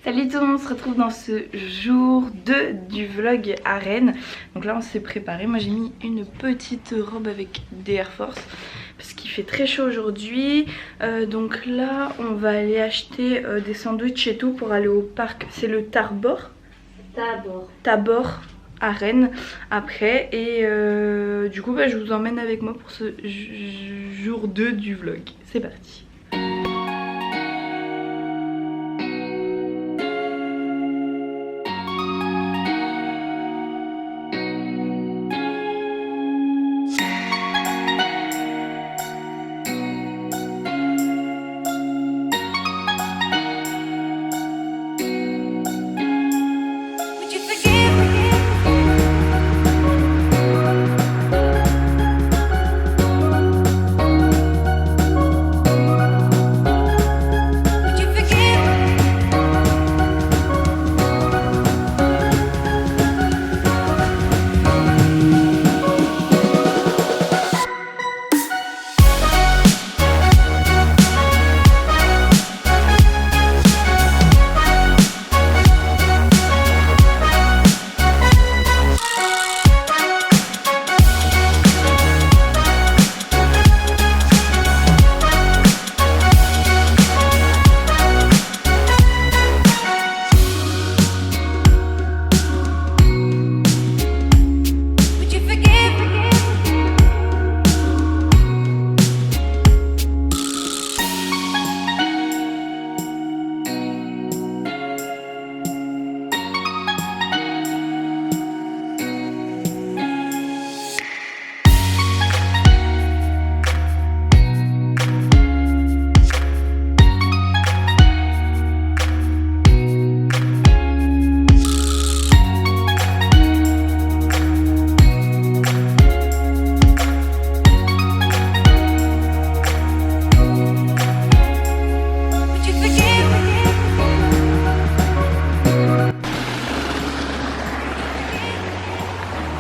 Salut tout le monde, on se retrouve dans ce jour 2 du vlog à Rennes. Donc là on s'est préparé, moi j'ai mis une petite robe avec des Air Force parce qu'il fait très chaud aujourd'hui. Donc là on va aller acheter des sandwichs et tout pour aller au parc, c'est le Tabor à Rennes après. Et du coup je vous emmène avec moi pour ce jour 2 du vlog. C'est parti.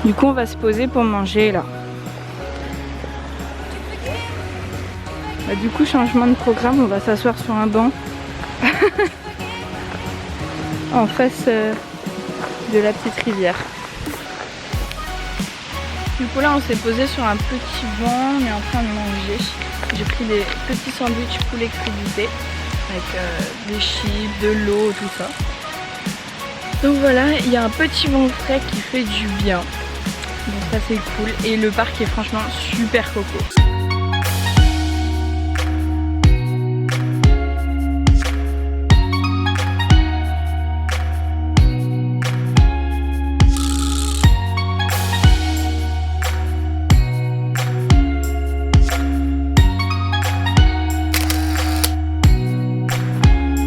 Du coup on va se poser pour manger là. Du coup changement de programme, on va s'asseoir sur un banc en face de la petite rivière. Du coup là on s'est posé sur un petit banc, on est en train de manger. J'ai pris des petits sandwichs poulet crudité avec des chips, de l'eau, tout ça. Donc voilà, il y a un petit vent frais qui fait du bien. Donc ça c'est cool et le parc est franchement super coco.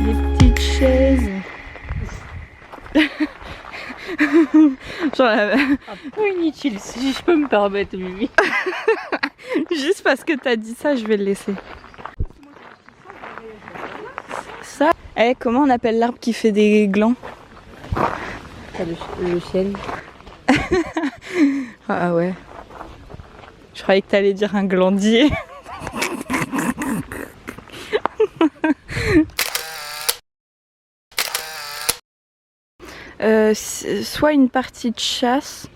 Des petites chaises. Genre un peu inutile si je peux me permettre, Mimi. Juste parce que t'as dit ça, je vais le laisser. Ça, comment on appelle l'arbre qui fait des glands? Le chêne. Ah ouais. Je croyais que t'allais dire un glandier. Soit une partie de chasse,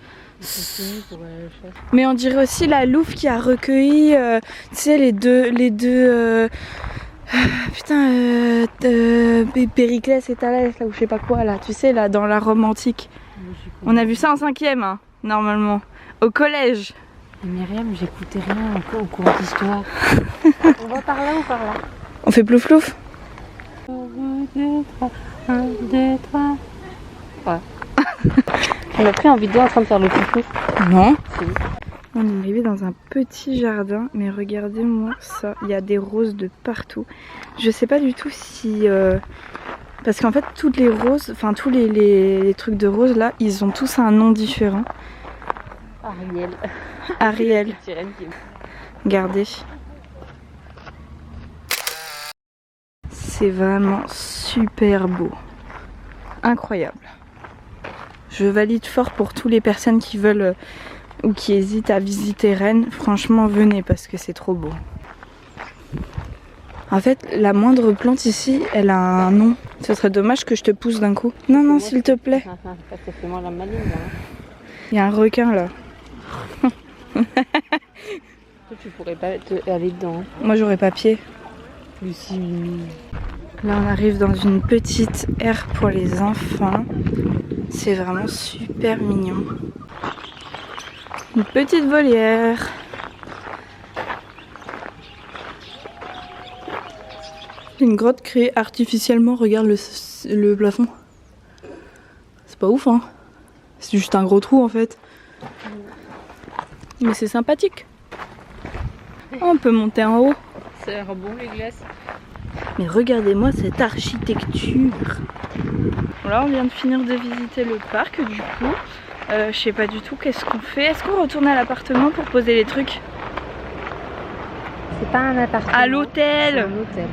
mais on dirait aussi la louve qui a recueilli tu sais les deux Périclès et Thalès là, ou je sais pas quoi là, tu sais là dans la Rome antique. On a vu ça en 5e hein, normalement au collège. Mais Myriam, j'écoutais rien encore au cours d'histoire. On va par là ou par là? On fait plouf plouf. 1, 2, 3. Ouais. On a pris un vidéo en train de faire le plouf. Non. Si. On est arrivé dans un petit jardin, mais regardez-moi ça, il y a des roses de partout. Je sais pas du tout si... parce qu'en fait toutes les roses, enfin tous les trucs de roses là, ils ont tous un nom différent. Ariel. Ariel. Regardez. C'est vraiment super beau. Incroyable. Je valide fort pour toutes les personnes qui veulent ou qui hésitent à visiter Rennes. Franchement, venez parce que c'est trop beau. En fait, la moindre plante ici, elle a un nom. Ce serait dommage que je te pousse d'un coup. Non, non, s'il te plaît. Ça fait moi la maligne là. Il y a un requin là. Toi, tu pourrais pas aller dedans. Moi, j'aurais pas pied. Lucie. Là, on arrive dans une petite aire pour les enfants. C'est vraiment super mignon. Une petite volière. Une grotte créée artificiellement. Regarde le plafond. C'est pas ouf, hein? C'est juste un gros trou en fait. Mais c'est sympathique. On peut monter en haut. Ça a l'air bon les glaces. Mais regardez-moi cette architecture. Là, on vient de finir de visiter le parc du coup. Je sais pas du tout qu'est-ce qu'on fait. Est-ce qu'on retourne à l'appartement pour poser les trucs? C'est pas un appartement. À l'hôtel. C'est un hôtel.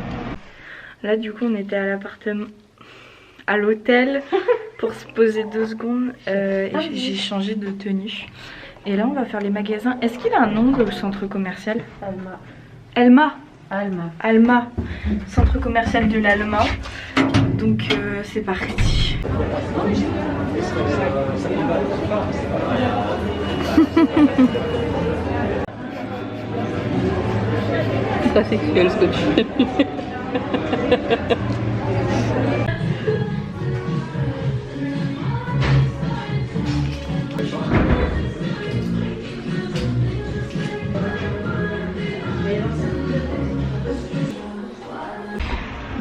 Là, du coup, on était à l'appartement. À l'hôtel pour se poser 2 secondes. Et j'ai changé de tenue. Et là, on va faire les magasins. Est-ce qu'il a un nom, le centre commercial? Alma. Alma. Alma. Alma. Centre commercial de l'Alma. Donc, c'est parti. C'est pas sexuel ce que tu fais.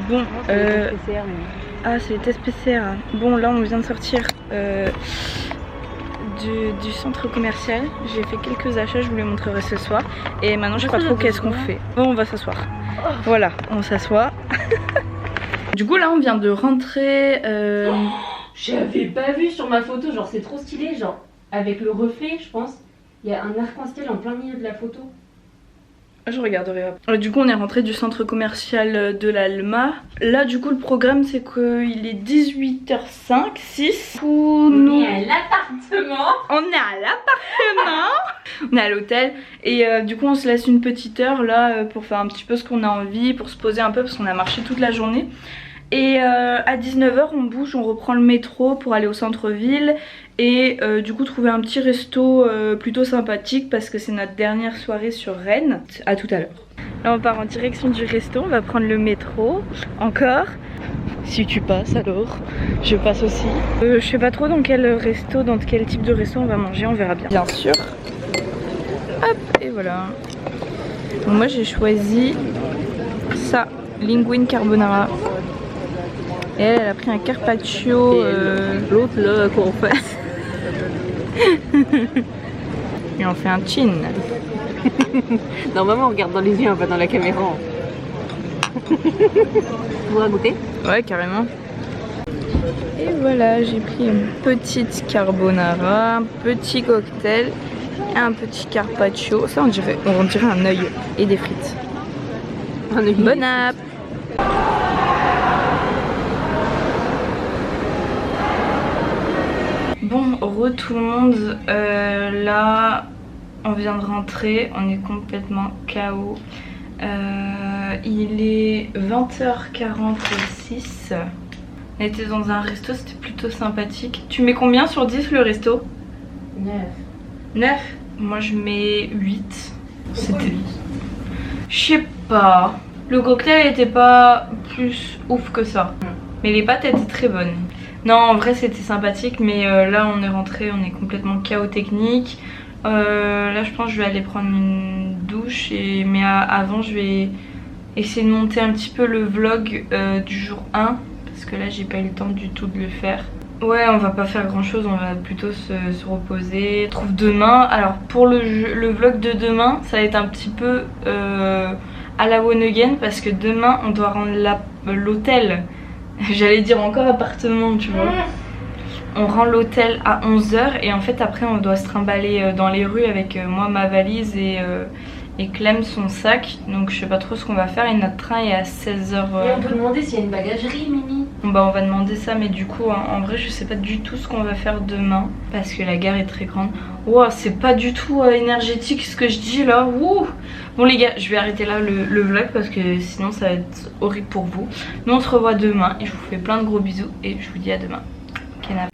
Bon, ah, c'est les tests PCR. Bon, là, on vient de sortir du centre commercial. J'ai fait quelques achats, je vous les montrerai ce soir. Et maintenant, je sais pas trop qu'est-ce qu'on fait. Bon, on va s'asseoir. Voilà, on s'assoit. Du coup, là, on vient de rentrer. J'avais pas vu sur ma photo, genre c'est trop stylé, genre avec le reflet, je pense. Il y a un arc-en-ciel en plein milieu de la photo. Je regarderai. Du coup, on est rentré du centre commercial de l'Alma. Là, du coup, le programme, c'est qu'il est 18h05, 6. On est à l'appartement. On est à l'appartement. On est à l'hôtel. Et du coup, on se laisse une petite heure là pour faire un petit peu ce qu'on a envie, pour se poser un peu parce qu'on a marché toute la journée. Et à 19h, on bouge, on reprend le métro pour aller au centre-ville. Et du coup trouver un petit resto plutôt sympathique parce que c'est notre dernière soirée sur Rennes. À tout à l'heure. Là on part en direction du resto, on va prendre le métro encore. Si tu passes alors, je passe aussi. Je sais pas trop dans quel resto, dans quel type de resto on va manger, on verra bien. Bien sûr. Hop, et voilà. Donc moi j'ai choisi ça, linguine carbonara. Et elle a pris un carpaccio. L'autre là, quoi en fait. Et on fait un chin. Normalement on regarde dans les yeux, pas dans la caméra. Vous voudrez goûter? Ouais, carrément. Et voilà, j'ai pris une petite carbonara, un petit cocktail, un petit carpaccio. Ça on dirait un œil et des frites. Bon app. Bon, tout le monde, là on vient de rentrer, on est complètement KO. Il est 20h46. On était dans un resto, c'était plutôt sympathique. Tu mets combien sur 10 le resto? 9. 9? Moi je mets 8. C'était... Je sais pas. Le cocktail était pas plus ouf que ça. Mais les pâtes étaient très bonnes. Non, en vrai c'était sympathique, mais là on est rentré, on est complètement KO technique. Là je pense que je vais aller prendre une douche, mais avant je vais essayer de monter un petit peu le vlog du jour 1. Parce que là j'ai pas eu le temps du tout de le faire. Ouais, on va pas faire grand chose, on va plutôt se reposer. On se retrouve demain. Alors pour le vlog de demain, ça va être un petit peu à la one again. Parce que demain on doit rendre l'hôtel. J'allais dire encore appartement, tu vois. On rend l'hôtel à 11h et en fait après on doit se trimballer dans les rues avec moi ma valise et Clem son sac. Donc je sais pas trop ce qu'on va faire et notre train est à 16h. Et on peut demander s'il y a une bagagerie, Mimi. Bon bah on va demander ça, mais du coup en vrai je sais pas du tout ce qu'on va faire demain parce que la gare est très grande. Wow, c'est pas du tout énergétique ce que je dis là. Wouh. Bon les gars, je vais arrêter là le vlog parce que sinon ça va être horrible pour vous. Nous on se revoit demain et je vous fais plein de gros bisous et je vous dis à demain. Canap.